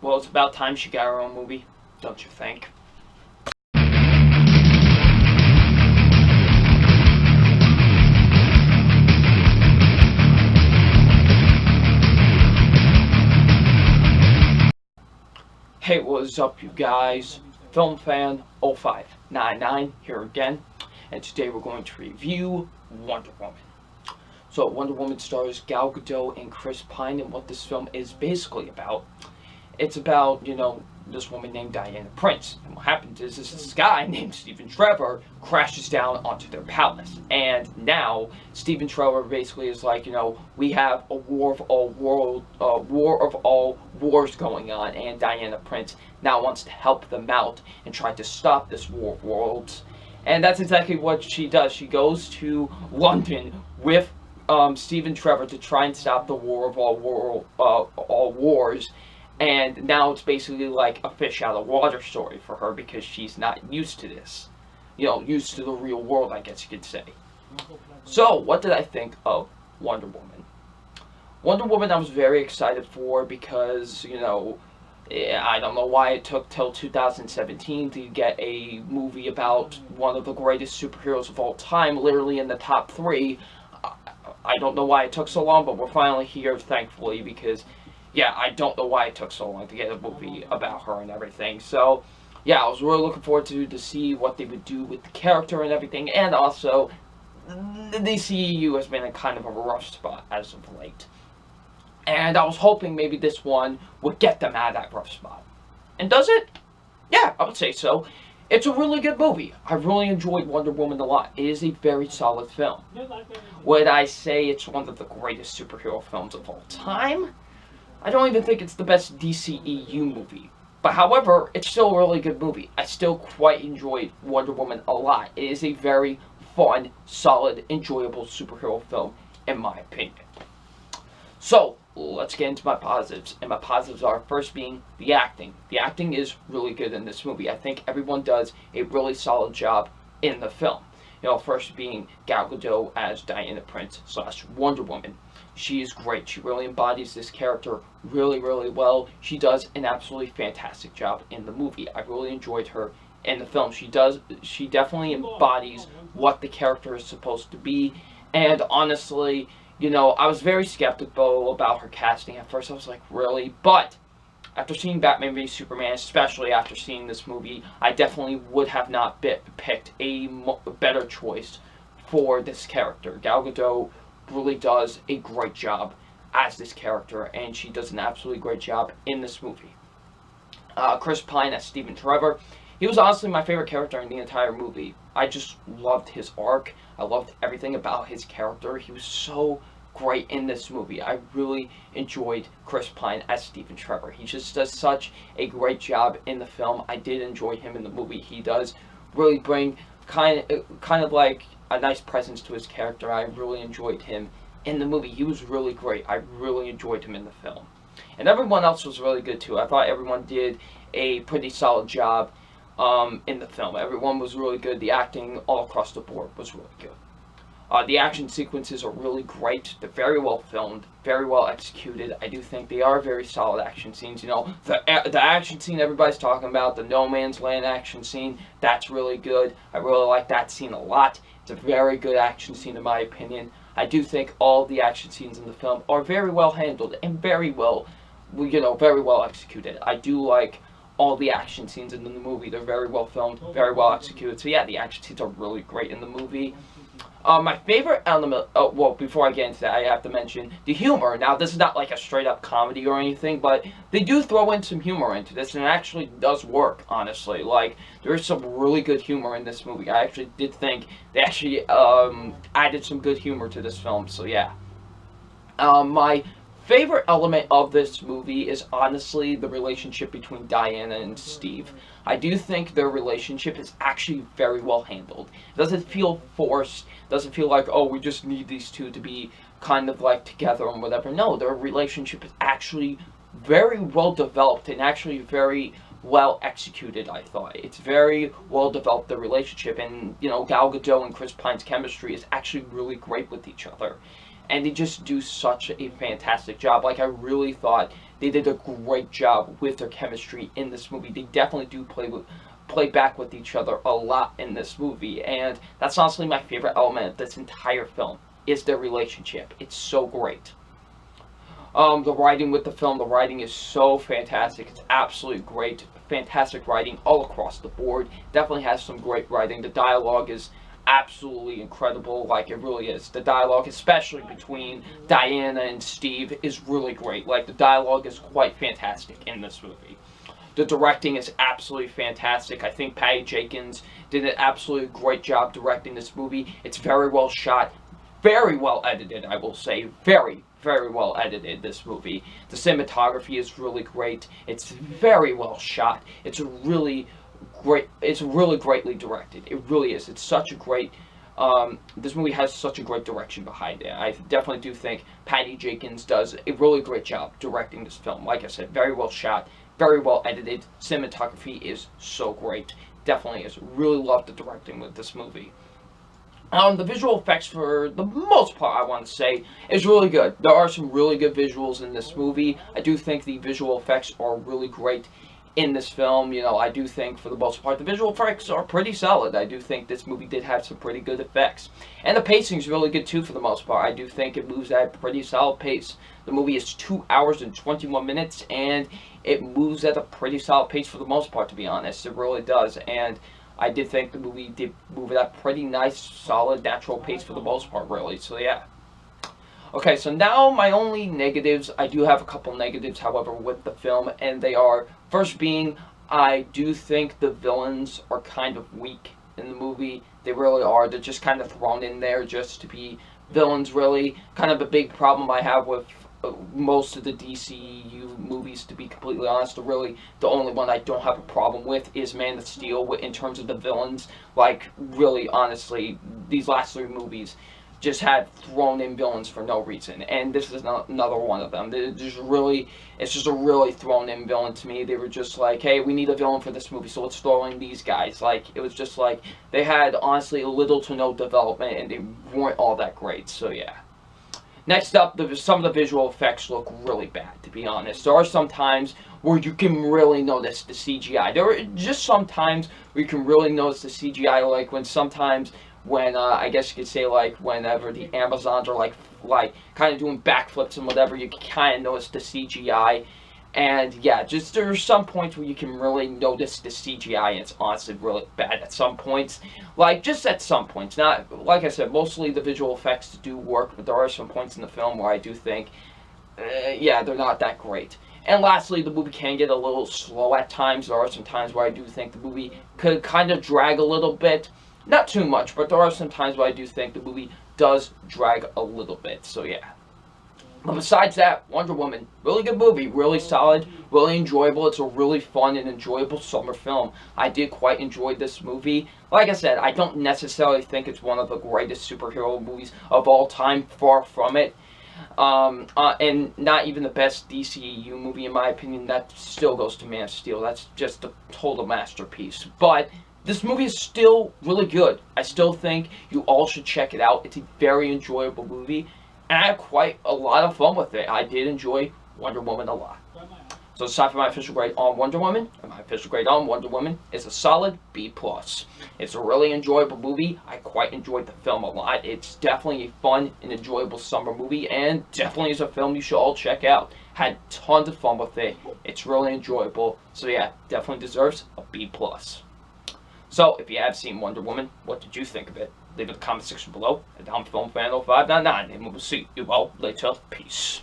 Well, it's about time she got her own movie, don't you think? Hey, what's up, you guys? Film Fan 0599 here again, and today we're going to review Wonder Woman. So, Wonder Woman stars Gal Gadot and Chris Pine, and what this film is basically about. It's about, this woman named Diana Prince. And what happens is this guy named Stephen Trevor crashes down onto their palace. And now, Stephen Trevor basically is like, we have a war of all wars going on, and Diana Prince now wants to help them out and try to stop this war of worlds. And that's exactly what she does. She goes to London with Stephen Trevor to try and stop the war of all wars. And now it's basically like a fish out of water story for her because she's not used to this. Used to the real world, I guess you could say. So, what did I think of Wonder Woman? Wonder Woman I was very excited for because, I don't know why it took till 2017 to get a movie about one of the greatest superheroes of all time, literally in the top 3. I don't know why it took so long, but we're finally here, thankfully, because I don't know why it took so long to get a movie about her and everything. So, I was really looking forward to see what they would do with the character and everything. And also, the DCEU has been in kind of a rough spot as of late. And I was hoping maybe this one would get them out of that rough spot. And does it? Yeah, I would say so. It's a really good movie. I really enjoyed Wonder Woman a lot. It is a very solid film. Would I say it's one of the greatest superhero films of all time? I don't even think it's the best DCEU movie. But however, it's still a really good movie. I still quite enjoyed Wonder Woman a lot. It is a very fun, solid, enjoyable superhero film, in my opinion. So, let's get into my positives. And my positives are, first being the acting. The acting is really good in this movie. I think everyone does a really solid job in the film. First being Gal Gadot as Diana Prince / Wonder Woman. She is great. She really embodies this character really, really well. She does an absolutely fantastic job in the movie. I really enjoyed her in the film. She definitely embodies what the character is supposed to be. And honestly, I was very skeptical about her casting at first. I was like, really? But after seeing Batman v Superman, especially after seeing this movie, I definitely would have not picked a better choice for this character. Gal Gadot really does a great job as this character, and she does an absolutely great job in this movie. Chris Pine as Stephen Trevor. He was honestly my favorite character in the entire movie. I just loved his arc. I loved everything about his character. He was so great in this movie. I really enjoyed Chris Pine as Stephen Trevor. He just does such a great job in the film. I did enjoy him in the movie. He does really bring kind of like a nice presence to his character. I really enjoyed him in the movie. He was really great. I really enjoyed him in the film. And everyone else was really good too. I thought everyone did a pretty solid job in the film. Everyone was really good. The acting all across the board was really good. The action sequences are really great. They're very well filmed, very well executed. I do think they are very solid action scenes. The action scene everybody's talking about, the No Man's Land action scene, that's really good. I really like that scene a lot. It's a very good action scene in my opinion. I do think all the action scenes in the film are very well handled and very well executed. I do like all the action scenes in the movie. They're very well filmed, very well executed. So the action scenes are really great in the movie. My favorite element, before I get into that, I have to mention the humor. Now, this is not like a straight-up comedy or anything, but they do throw in some humor into this, and it actually does work, honestly. Like, there is some really good humor in this movie. I actually did think they actually added some good humor to this film, so yeah. My favorite element of this movie is honestly the relationship between Diana and Steve. I do think their relationship is actually very well handled. It doesn't feel forced. It doesn't feel like, oh, we just need these two to be kind of like together and whatever. No, their relationship is actually very well developed and actually very well executed, I thought. It's very well developed, the relationship, and Gal Gadot and Chris Pine's chemistry is actually really great with each other. And they just do such a fantastic job. Like, I really thought they did a great job with their chemistry in this movie. They definitely do play back with each other a lot in this movie, and that's honestly my favorite element of this entire film, is their relationship. It's so great. The writing with the film, the writing is so fantastic. It's absolutely great. Fantastic writing all across the board. Definitely has some great writing. The dialogue is absolutely incredible, like it really is. The dialogue, especially between Diana and Steve, is really great. Like, the dialogue is quite fantastic in this movie. The directing is absolutely fantastic. I think Patty Jenkins did an absolutely great job directing this movie. It's very well shot, very well edited, I will say. Very, very well edited, this movie. The cinematography is really great. It's very well shot. It's really greatly directed. It really is. It's such a great, this movie has such a great direction behind it. I definitely do think Patty Jenkins does a really great job directing this film. Like I said, very well shot, very well edited. Cinematography is so great. Definitely is. Really love the directing with this movie. The visual effects, for the most part, I want to say, is really good. There are some really good visuals in this movie. I do think the visual effects are really great in this film. You know, I do think, for the most part, the visual effects are pretty solid. I do think this movie did have some pretty good effects. And the pacing is really good, too, for the most part. I do think it moves at a pretty solid pace. The movie is 2 hours and 21 minutes, and it moves at a pretty solid pace for the most part, to be honest. It really does. And I did think the movie did move at a pretty nice, solid, natural pace for the most part, really. So, yeah. Okay, so now my only negatives. I do have a couple negatives, however, with the film, and they are, first being, I do think the villains are kind of weak in the movie. They really are. They're just kind of thrown in there just to be villains, really. Kind of a big problem I have with most of the DCU movies, to be completely honest. Really, the only one I don't have a problem with is Man of Steel in terms of the villains. Like, really, honestly, these last 3 movies just had thrown in villains for no reason, and this is another one of them. It's just a really thrown in villain to me. They were just like, hey, we need a villain for this movie, so let's throw in these guys. Like, it was just like, they had, honestly, little to no development, and they weren't all that great, so yeah. Next up, some of the visual effects look really bad, to be honest. There are some times where you can really notice the CGI. There are just some times where you can really notice the CGI, like when I guess you could say, like, whenever the Amazons are, like kind of doing backflips and whatever, you can kind of notice the CGI. And, yeah, just there are some points where you can really notice the CGI, and it's honestly really bad at some points. Like, just at some points. Not, like I said, mostly the visual effects do work, but there are some points in the film where I do think, yeah, they're not that great. And lastly, the movie can get a little slow at times. There are some times where I do think the movie could kind of drag a little bit. Not too much, but there are some times where I do think the movie does drag a little bit, so yeah. But besides that, Wonder Woman, really good movie, really solid, really enjoyable. It's a really fun and enjoyable summer film. I did quite enjoy this movie. Like I said, I don't necessarily think it's one of the greatest superhero movies of all time, far from it. And not even the best DCEU movie, in my opinion. That still goes to Man of Steel. That's just a total masterpiece. But this movie is still really good. I still think you all should check it out. It's a very enjoyable movie, and I had quite a lot of fun with it. I did enjoy Wonder Woman a lot. So it's time for my official grade on Wonder Woman, and my official grade on Wonder Woman is a solid B+. It's a really enjoyable movie. I quite enjoyed the film a lot. It's definitely a fun and enjoyable summer movie, and definitely is a film you should all check out. Had tons of fun with it. It's really enjoyable. So yeah, definitely deserves a B+. So, if you have seen Wonder Woman, what did you think of it? Leave it in the comment section below. I'm FilmFan0599, and we will see you all later. Peace.